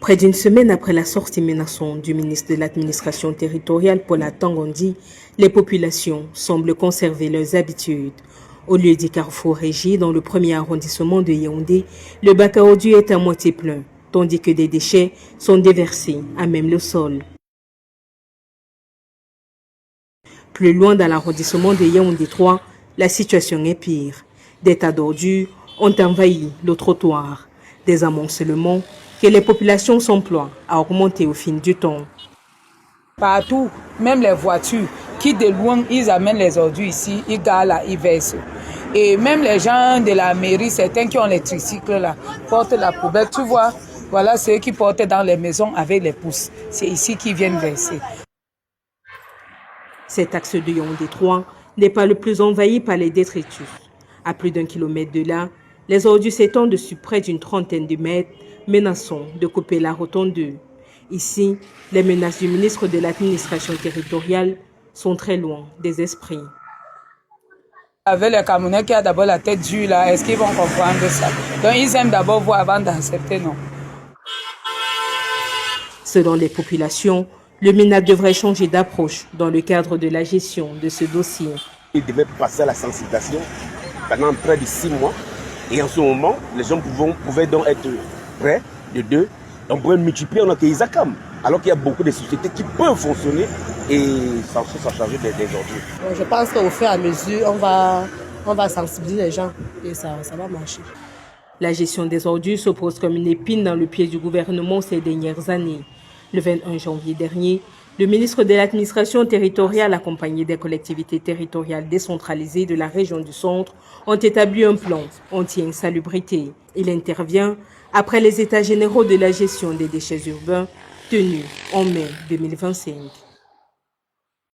Près d'une semaine après la sortie menaçante du ministre de l'administration territoriale Paul Atang-Ondi, les populations semblent conserver leurs habitudes. Au lieu du carrefour régi dans le premier arrondissement de Yaoundé, le bac à ordures est à moitié plein, tandis que des déchets sont déversés à même le sol. Plus loin dans l'arrondissement de Yaoundé 3, la situation est pire. Des tas d'ordures ont envahi le trottoir. Des amoncellements que les populations s'emploient à augmenter au fil du temps. Partout, même les voitures qui de loin, ils amènent les ordures ici, ils garent là, ils versent. Et même les gens de la mairie, certains qui ont les tricycles là, portent la poubelle. Tu vois, voilà ceux qui portent dans les maisons avec les pousses. C'est ici qu'ils viennent verser. Cet axe de Yaoundé 3 n'est pas le plus envahi par les détritus. À plus d'1 kilomètre de là, les ordures s'étendent dessus près d'une trentaine de mètres, menaçant de couper la rotonde. Ici, les menaces du ministre de l'administration territoriale sont très loin des esprits. Avec les Camerounais qui ont d'abord la tête dure là, est-ce qu'ils vont comprendre ça? Donc ils aiment d'abord voir avant d'accepter, non? Selon les populations, le MENAT devrait changer d'approche dans le cadre de la gestion de ce dossier. Il devait passer à la sensibilisation pendant près de 6 mois. Et en ce moment, les gens pouvaient donc être près de 2. On pourrait multiplier en Isakam. Alors qu'il y a beaucoup de sociétés qui peuvent fonctionner et s'en charger des ordures. Je pense qu'au fur et à mesure, on va sensibiliser les gens et ça va marcher. La gestion des ordures se pose comme une épine dans le pied du gouvernement ces dernières années. Le 21 janvier dernier, le ministre de l'administration territoriale accompagné des collectivités territoriales décentralisées de la région du centre ont établi un plan anti-insalubrité. Il intervient après les états généraux de la gestion des déchets urbains tenus en mai 2025.